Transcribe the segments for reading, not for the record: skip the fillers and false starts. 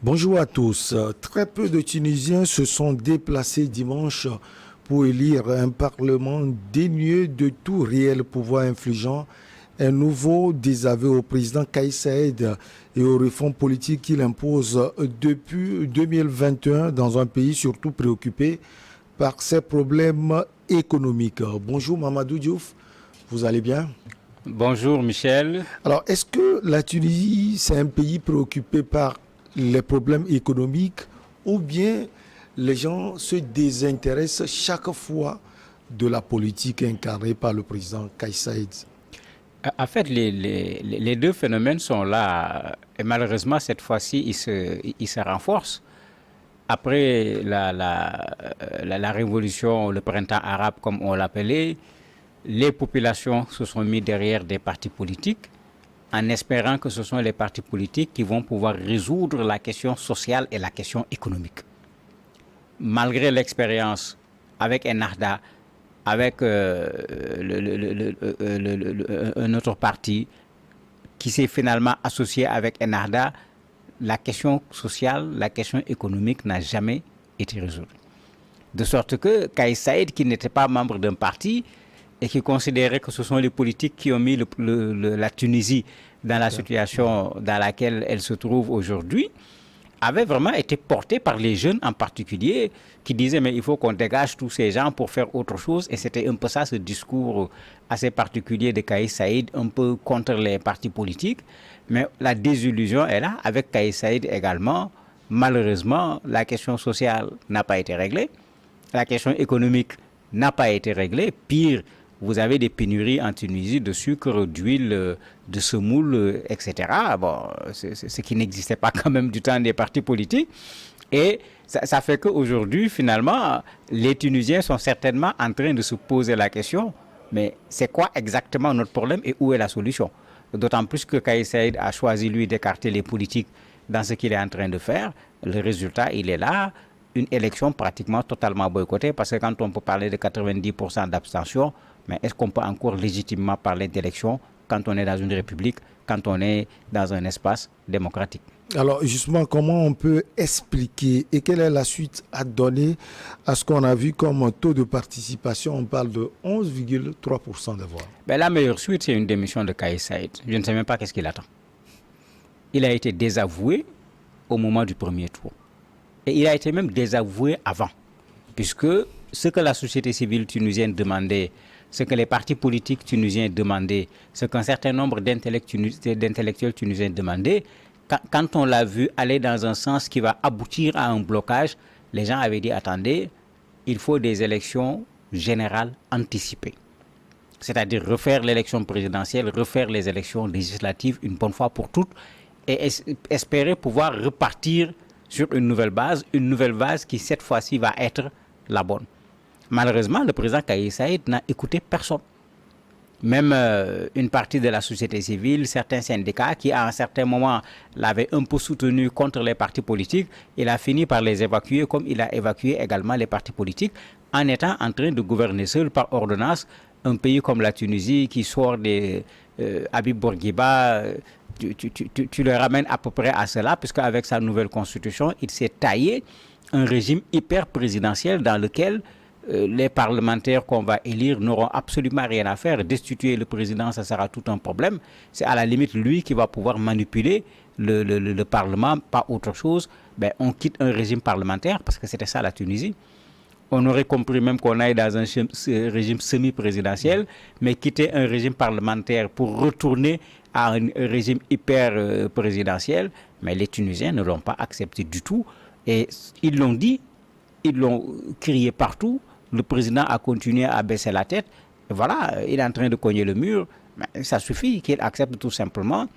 Bonjour à tous. Très peu de Tunisiens se sont déplacés dimanche pour élire un parlement dénué de tout réel pouvoir infligeant, un nouveau désaveu au président Kais Saied et aux réformes politiques qu'il impose depuis 2021 dans un pays surtout préoccupé par ses problèmes économiques. Bonjour Mamadou Diouf, vous allez bien? Bonjour Michel. Alors, est-ce que la Tunisie, c'est un pays préoccupé par les problèmes économiques ou bien les gens se désintéressent chaque fois de la politique incarnée par le président Kais Saied? En fait, les deux phénomènes sont là et malheureusement, cette fois-ci, ils se renforcent. Après la révolution, le printemps arabe, comme on l'appelait, les populations se sont mis derrière des partis politiques en espérant que ce sont les partis politiques qui vont pouvoir résoudre la question sociale et la question économique. Malgré l'expérience avec Ennahda, avec un autre parti qui s'est finalement associé avec Ennahda, la question sociale, la question économique n'a jamais été résolue. De sorte que Kais Saied, qui n'était pas membre d'un parti et qui considérait que ce sont les politiques qui ont mis la Tunisie dans la situation dans laquelle elle se trouve aujourd'hui, avait vraiment été porté par les jeunes en particulier qui disaient mais il faut qu'on dégage tous ces gens pour faire autre chose, et c'était un peu ça ce discours assez particulier de Kais Saied, un peu contre les partis politiques. Mais la désillusion est là avec Kais Saied également. Malheureusement, la question sociale n'a pas été réglée, la question économique n'a pas été réglée. Pire, vous avez des pénuries en Tunisie de sucre, d'huile, de semoule, etc. Bon, ce qui n'existait pas quand même du temps des partis politiques. Et ça fait qu'aujourd'hui, finalement, les Tunisiens sont certainement en train de se poser la question, mais c'est quoi exactement notre problème et où est la solution? D'autant plus que Kais Saied a choisi, lui, d'écarter les politiques dans ce qu'il est en train de faire. Le résultat, il est là. Une élection pratiquement totalement boycottée, parce que quand on peut parler de 90% d'abstention, mais est-ce qu'on peut encore légitimement parler d'élection quand on est dans une république, quand on est dans un espace démocratique? Alors justement, comment on peut expliquer et quelle est la suite à donner à ce qu'on a vu comme taux de participation? On parle de 11,3% de voix. Ben, la meilleure suite, c'est une démission de Kais Saied. Je ne sais même pas qu'est-ce qu'il attend. Il a été désavoué au moment du premier tour. Et il a été même désavoué avant, puisque ce que la société civile tunisienne demandait, ce que les partis politiques tunisiens demandaient, ce qu'un certain nombre d'intellectuels tunisiens demandaient, quand on l'a vu aller dans un sens qui va aboutir à un blocage, les gens avaient dit, attendez, il faut des élections générales anticipées. C'est-à-dire refaire l'élection présidentielle, refaire les élections législatives une bonne fois pour toutes, et espérer pouvoir repartir sur une nouvelle base qui cette fois-ci va être la bonne. Malheureusement, le président Kais Saied n'a écouté personne. Même une partie de la société civile, certains syndicats qui à un certain moment l'avaient un peu soutenu contre les partis politiques, il a fini par les évacuer, comme il a évacué également les partis politiques, en étant en train de gouverner seul par ordonnance un pays comme la Tunisie qui sort des Habib Bourguiba. Tu le ramènes à peu près à cela, puisque avec sa nouvelle constitution, il s'est taillé un régime hyper présidentiel dans lequel les parlementaires qu'on va élire n'auront absolument rien à faire. Destituer le président, ça sera tout un problème. C'est à la limite lui qui va pouvoir manipuler le Parlement, pas autre chose. Ben, on quitte un régime parlementaire, parce que c'était ça la Tunisie. On aurait compris même qu'on aille dans un régime semi-présidentiel, mais quitter un régime parlementaire pour retourner à un régime hyper présidentiel. Mais les Tunisiens ne l'ont pas accepté du tout. Et ils l'ont dit, ils l'ont crié partout. Le président a continué à baisser la tête. Et voilà, il est en train de cogner le mur. Mais ça suffit qu'il accepte tout simplement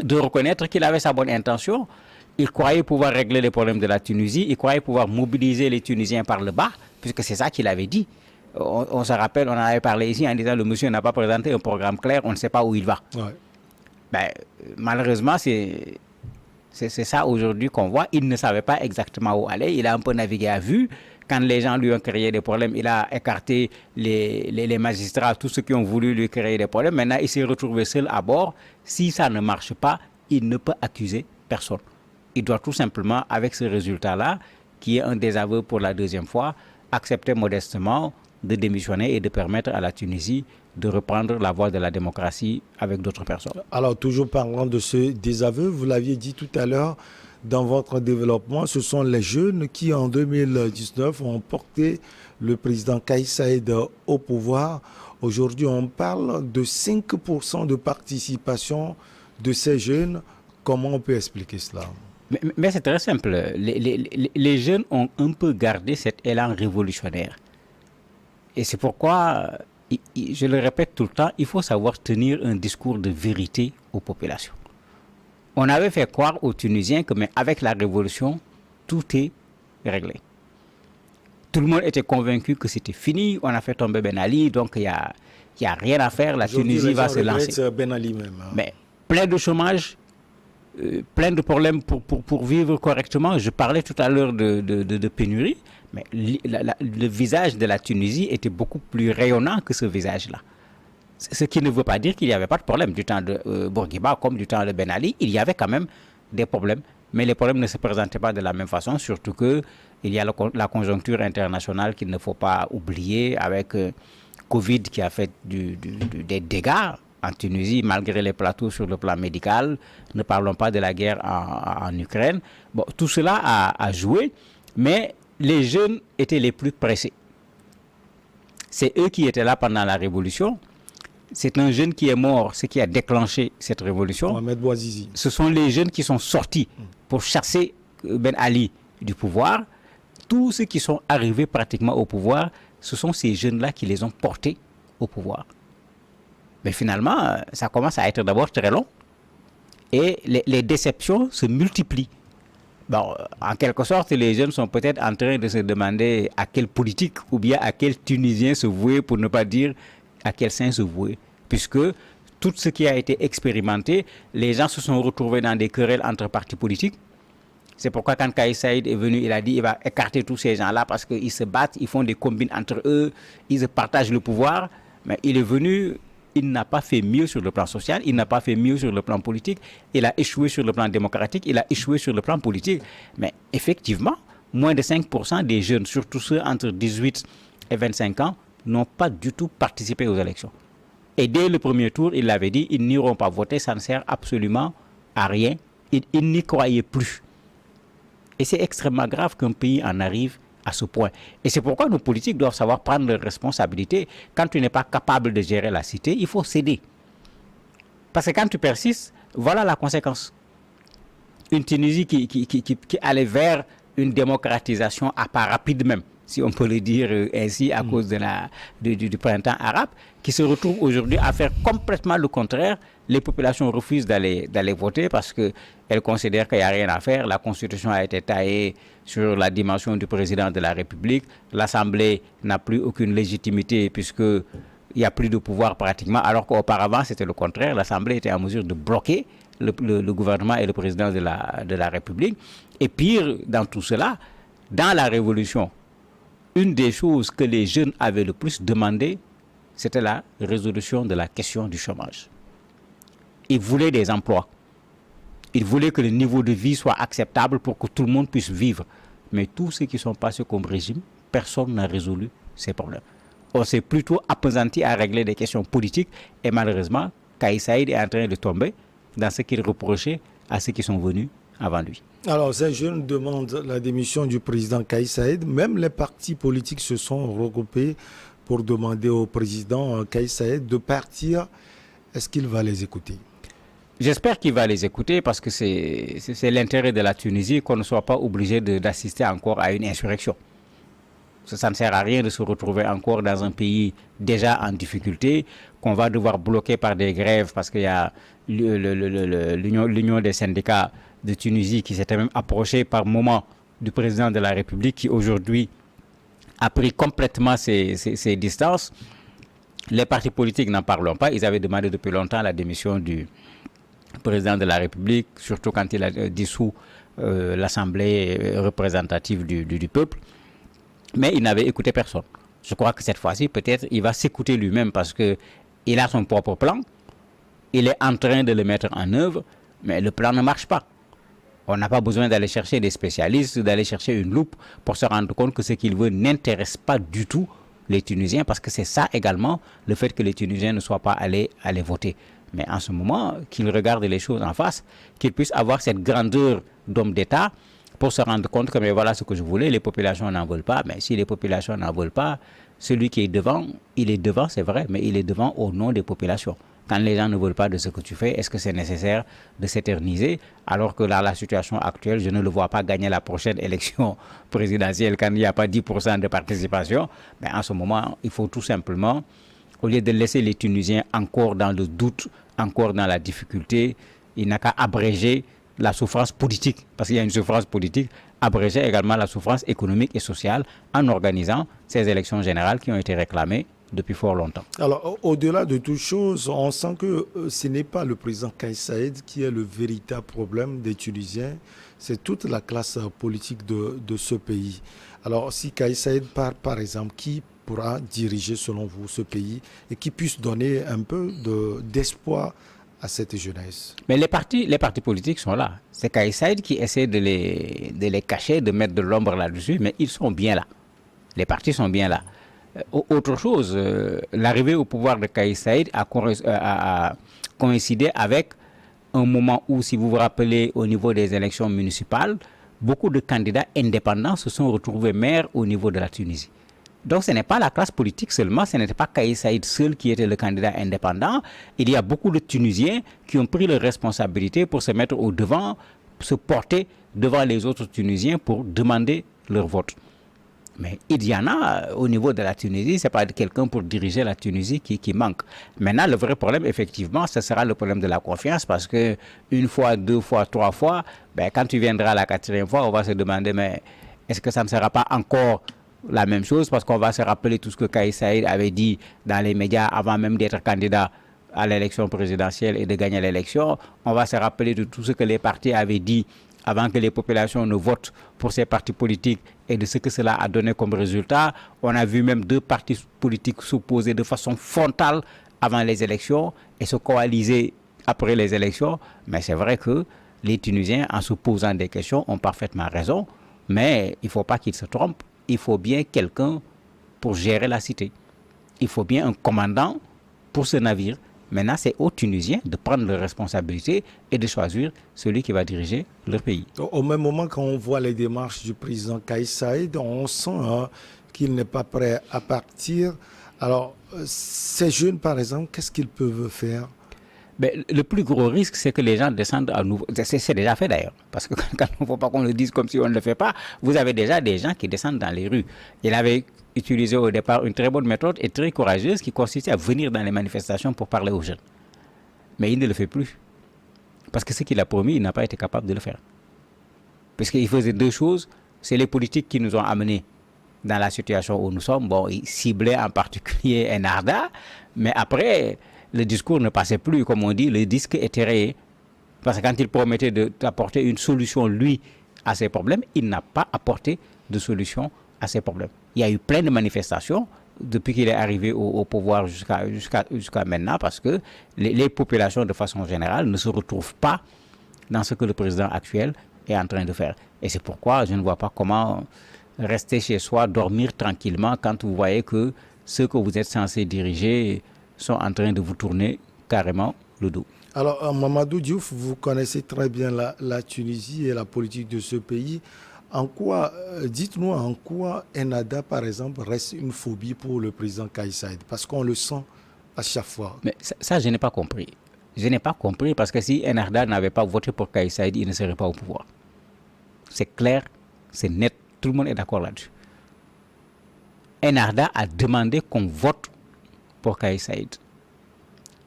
de reconnaître qu'il avait sa bonne intention. Il croyait pouvoir régler les problèmes de la Tunisie, il croyait pouvoir mobiliser les Tunisiens par le bas, puisque c'est ça qu'il avait dit. On se rappelle, on en avait parlé ici en disant le monsieur n'a pas présenté un programme clair, on ne sait pas où il va. Ouais. Ben, malheureusement, c'est ça aujourd'hui qu'on voit. Il ne savait pas exactement où aller, il a un peu navigué à vue. Quand les gens lui ont créé des problèmes, il a écarté les magistrats, tous ceux qui ont voulu lui créer des problèmes. Maintenant, il s'est retrouvé seul à bord. Si ça ne marche pas, il ne peut accuser personne. il doit tout simplement, avec ce résultat-là, qui est un désaveu pour la deuxième fois, accepter modestement de démissionner et de permettre à la Tunisie de reprendre la voie de la démocratie avec d'autres personnes. Alors, toujours parlant de ce désaveu, vous l'aviez dit tout à l'heure, dans votre développement, ce sont les jeunes qui, en 2019, ont porté le président Kais Saïed au pouvoir. Aujourd'hui, on parle de 5% de participation de ces jeunes. Comment on peut expliquer cela? Mais c'est très simple. Les jeunes ont un peu gardé cet élan révolutionnaire. Et c'est pourquoi, je le répète tout le temps, il faut savoir tenir un discours de vérité aux populations. On avait fait croire aux Tunisiens que mais avec la révolution, tout est réglé. Tout le monde était convaincu que c'était fini, on a fait tomber Ben Ali, donc il n'y a rien à faire, la Tunisie va se lancer. Ben Ali même, hein. Mais plein de chômage, plein de problèmes pour vivre correctement. Je parlais tout à l'heure de pénurie, mais le visage de la Tunisie était beaucoup plus rayonnant que ce visage-là. Ce qui ne veut pas dire qu'il n'y avait pas de problème. Du temps de Bourguiba comme du temps de Ben Ali, il y avait quand même des problèmes. Mais les problèmes ne se présentaient pas de la même façon, surtout qu'il y a la conjoncture internationale qu'il ne faut pas oublier, avec Covid qui a fait des dégâts en Tunisie, malgré les plateaux sur le plan médical. Ne parlons pas de la guerre en Ukraine. Bon, tout cela a joué, mais les jeunes étaient les plus pressés. C'est eux qui étaient là pendant la Révolution. C'est un jeune qui est mort, ce qui a déclenché cette révolution. Mohamed Bouazizi. Ce sont les jeunes qui sont sortis pour chasser Ben Ali du pouvoir. Tous ceux qui sont arrivés pratiquement au pouvoir, ce sont ces jeunes-là qui les ont portés au pouvoir. Mais finalement, ça commence à être d'abord très long. Et les déceptions se multiplient. Bon, en quelque sorte, les jeunes sont peut-être en train de se demander à quel politique ou bien à quel Tunisien se vouer, pour ne pas dire à quel saint se vouer. Puisque tout ce qui a été expérimenté, les gens se sont retrouvés dans des querelles entre partis politiques. C'est pourquoi quand Kais Saïed est venu, il a dit qu'il va écarter tous ces gens-là parce qu'ils se battent, ils font des combines entre eux, ils se partagent le pouvoir. Mais il est venu, il n'a pas fait mieux sur le plan social, il n'a pas fait mieux sur le plan politique, il a échoué sur le plan démocratique, il a échoué sur le plan politique. Mais effectivement, moins de 5% des jeunes, surtout ceux entre 18 et 25 ans, n'ont pas du tout participé aux élections. Et dès le premier tour, il l'avait dit, ils n'iront pas voter, ça ne sert absolument à rien. Ils n'y croyaient plus. Et c'est extrêmement grave qu'un pays en arrive à ce point. Et c'est pourquoi nos politiques doivent savoir prendre leurs responsabilités. Quand tu n'es pas capable de gérer la cité, il faut céder. Parce que quand tu persistes, voilà la conséquence. Une Tunisie qui allait vers une démocratisation à pas rapide même, si on peut le dire ainsi, à cause du printemps arabe, qui se retrouve aujourd'hui à faire complètement le contraire. Les populations refusent d'aller voter parce qu'elles considèrent qu'il n'y a rien à faire. La Constitution a été taillée sur la dimension du président de la République. L'Assemblée n'a plus aucune légitimité puisqu'il n'y a plus de pouvoir pratiquement, alors qu'auparavant, c'était le contraire. L'Assemblée était en mesure de bloquer le gouvernement et le président de la République. Et pire, dans tout cela, dans la Révolution, une des choses que les jeunes avaient le plus demandé, c'était la résolution de la question du chômage. Ils voulaient des emplois. Ils voulaient que le niveau de vie soit acceptable pour que tout le monde puisse vivre. Mais tous ceux qui sont passés comme régime, personne n'a résolu ces problèmes. On s'est plutôt appesanti à régler des questions politiques et malheureusement, Kais Saïed est en train de tomber dans ce qu'il reprochait à ceux qui sont venus avant lui. Alors, ces jeunes demandent la démission du président Kais Saïed. Même les partis politiques se sont regroupés pour demander au président Kais Saïed de partir. Est-ce qu'il va les écouter? J'espère qu'il va les écouter parce que c'est l'intérêt de la Tunisie qu'on ne soit pas obligé d'assister encore à une insurrection. Ça ne sert à rien de se retrouver encore dans un pays déjà en difficulté, qu'on va devoir bloquer par des grèves parce qu'il y a l'Union des syndicats de Tunisie qui s'était même approchée par moment du président de la République qui aujourd'hui a pris complètement ses distances. Les partis politiques n'en parlons pas. Ils avaient demandé depuis longtemps la démission du président de la République, surtout quand il a dissous l'Assemblée représentative du peuple. Mais il n'avait écouté personne. Je crois que cette fois-ci, peut-être, il va s'écouter lui-même parce qu'il a son propre plan. Il est en train de le mettre en œuvre, mais le plan ne marche pas. On n'a pas besoin d'aller chercher des spécialistes, d'aller chercher une loupe pour se rendre compte que ce qu'il veut n'intéresse pas du tout les Tunisiens, parce que c'est ça également le fait que les Tunisiens ne soient pas allés voter. Mais en ce moment, qu'ils regardent les choses en face, qu'ils puissent avoir cette grandeur d'homme d'État pour se rendre compte que mais voilà ce que je voulais, les populations n'en veulent pas. Mais si les populations n'en veulent pas, celui qui est devant, il est devant, c'est vrai, mais il est devant au nom des populations. Quand les gens ne veulent pas de ce que tu fais, est-ce que c'est nécessaire de s'éterniser? Alors que dans la situation actuelle, je ne le vois pas gagner la prochaine élection présidentielle quand il n'y a pas 10% de participation. Mais en ce moment, il faut tout simplement, au lieu de laisser les Tunisiens encore dans le doute, encore dans la difficulté, il n'a qu'à abréger la souffrance politique, parce qu'il y a une souffrance politique, abréger également la souffrance économique et sociale en organisant ces élections générales qui ont été réclamées depuis fort longtemps. Alors, au-delà de toute chose, on sent que ce n'est pas le président Kais Saïed qui est le véritable problème des Tunisiens, c'est toute la classe politique de ce pays. Alors, si Kais Saïed part, par exemple, qui pourra diriger, selon vous, ce pays et qui puisse donner un peu d'espoir à cette jeunesse? Mais les partis politiques sont là. C'est Kais Saïed qui essaie de les cacher, de mettre de l'ombre là-dessus, mais ils sont bien là. Les partis sont bien là. Autre chose, l'arrivée au pouvoir de Kais Saïed a coïncidé avec un moment où, si vous vous rappelez, au niveau des élections municipales, beaucoup de candidats indépendants se sont retrouvés maires au niveau de la Tunisie. Donc ce n'est pas la classe politique seulement, ce n'était pas Kais Saïed seul qui était le candidat indépendant. Il y a beaucoup de Tunisiens qui ont pris leurs responsabilités pour se mettre au devant, se porter devant les autres Tunisiens pour demander leur vote. Mais il y en a au niveau de la Tunisie, ce n'est pas quelqu'un pour diriger la Tunisie qui manque. Maintenant, le vrai problème, effectivement, ce sera le problème de la confiance, parce que une fois, deux fois, trois fois, quand tu viendras la quatrième fois, on va se demander, mais est-ce que ça ne sera pas encore la même chose, parce qu'on va se rappeler tout ce que Kais Saïed avait dit dans les médias avant même d'être candidat à l'élection présidentielle et de gagner l'élection. On va se rappeler de tout ce que les partis avaient dit avant que les populations ne votent pour ces partis politiques et de ce que cela a donné comme résultat. On a vu même deux partis politiques s'opposer de façon frontale avant les élections et se coaliser après les élections. Mais c'est vrai que les Tunisiens, en se posant des questions, ont parfaitement raison. Mais il ne faut pas qu'ils se trompent. Il faut bien quelqu'un pour gérer la cité. Il faut bien un commandant pour ce navire. Maintenant, c'est aux Tunisiens de prendre leurs responsabilités et de choisir celui qui va diriger leur pays. Au même moment, quand on voit les démarches du président Kais Saïed, on sent qu'il n'est pas prêt à partir. Alors, ces jeunes, par exemple, qu'est-ce qu'ils peuvent faire? Le plus gros risque, c'est que les gens descendent à nouveau. C'est déjà fait d'ailleurs. Parce que quand il ne faut pas qu'on le dise comme si on ne le fait pas, vous avez déjà des gens qui descendent dans les rues. Il avait utilisé au départ une très bonne méthode et très courageuse qui consistait à venir dans les manifestations pour parler aux jeunes. Mais il ne le fait plus. Parce que ce qu'il a promis, il n'a pas été capable de le faire. Parce qu'il faisait deux choses. C'est les politiques qui nous ont amenés dans la situation où nous sommes. Bon, il ciblait en particulier Enarda, mais après, le discours ne passait plus, comme on dit, le disque était rayé. Parce que quand il promettait d'apporter une solution, lui, à ses problèmes, il n'a pas apporté de solution à ces problèmes. Il y a eu plein de manifestations depuis qu'il est arrivé au pouvoir jusqu'à maintenant, parce que les populations, de façon générale, ne se retrouvent pas dans ce que le président actuel est en train de faire. Et c'est pourquoi je ne vois pas comment rester chez soi, dormir tranquillement, quand vous voyez que ceux que vous êtes censés diriger sont en train de vous tourner carrément le dos. Alors, Mamadou Diouf, vous connaissez très bien la Tunisie et la politique de ce pays. Dites-nous en quoi Ennahda, par exemple, reste une phobie pour le président Kais Saïed, parce qu'on le sent à chaque fois. Mais ça, je n'ai pas compris. Je n'ai pas compris parce que si Ennahda n'avait pas voté pour Kais Saïed, il ne serait pas au pouvoir. C'est clair, c'est net, tout le monde est d'accord là-dessus. Ennahda a demandé qu'on vote pour Kais Saïed.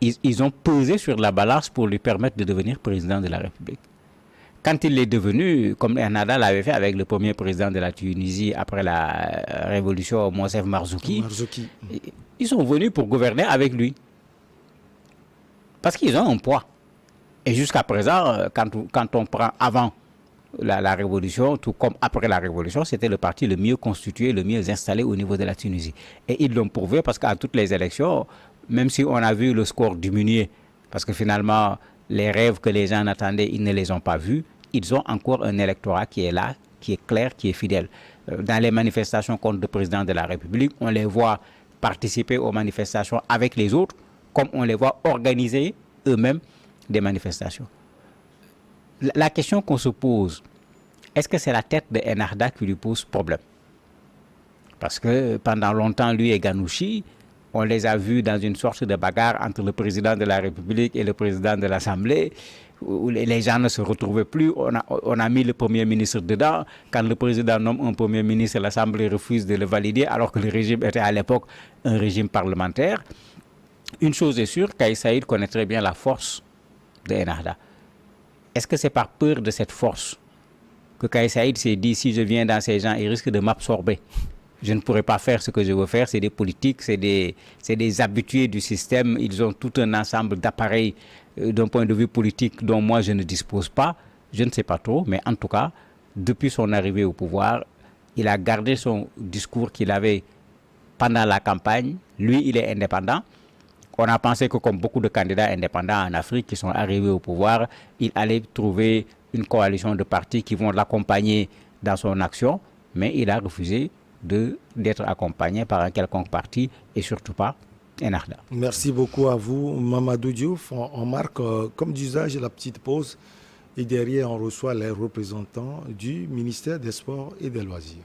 Ils ont pesé sur la balance pour lui permettre de devenir président de la République. Quand il est devenu, comme Ennahda l'avait fait avec le premier président de la Tunisie après la révolution, Moussef Marzouki, ils sont venus pour gouverner avec lui. Parce qu'ils ont un poids. Et jusqu'à présent, quand on prend avant la révolution, tout comme après la révolution, c'était le parti le mieux constitué, le mieux installé au niveau de la Tunisie. Et ils l'ont prouvé parce qu'à toutes les élections, même si on a vu le score diminuer, parce que finalement, les rêves que les gens attendaient, ils ne les ont pas vus, ils ont encore un électorat qui est là, qui est clair, qui est fidèle. Dans les manifestations contre le président de la République, on les voit participer aux manifestations avec les autres, comme on les voit organiser eux-mêmes des manifestations. La question qu'on se pose, est-ce que c'est la tête de Ennahda qui lui pose problème? Parce que pendant longtemps, lui et Ghanouchi, on les a vus dans une sorte de bagarre entre le président de la République et le président de l'Assemblée, où les gens ne se retrouvaient plus. On a mis le Premier ministre dedans. Quand le président nomme un Premier ministre, l'Assemblée refuse de le valider, alors que le régime était à l'époque un régime parlementaire. Une chose est sûre, Kais Saïd connaît très bien la force de Ennahda. Est-ce que c'est par peur de cette force que Kais Saïd s'est dit, si je viens dans ces gens, ils risquent de m'absorber? Je ne pourrais pas faire ce que je veux faire. C'est des politiques, c'est des habitués du système. Ils ont tout un ensemble d'appareils d'un point de vue politique dont moi je ne dispose pas. Je ne sais pas trop, mais en tout cas, depuis son arrivée au pouvoir, il a gardé son discours qu'il avait pendant la campagne. Lui, il est indépendant. On a pensé que comme beaucoup de candidats indépendants en Afrique qui sont arrivés au pouvoir, il allait trouver une coalition de partis qui vont l'accompagner dans son action, mais il a refusé d'être accompagné par un quelconque parti et surtout pas Ennahda. Merci beaucoup à vous, Mamadou Diouf. On marque, comme d'usage, la petite pause et derrière, on reçoit les représentants du ministère des Sports et des Loisirs.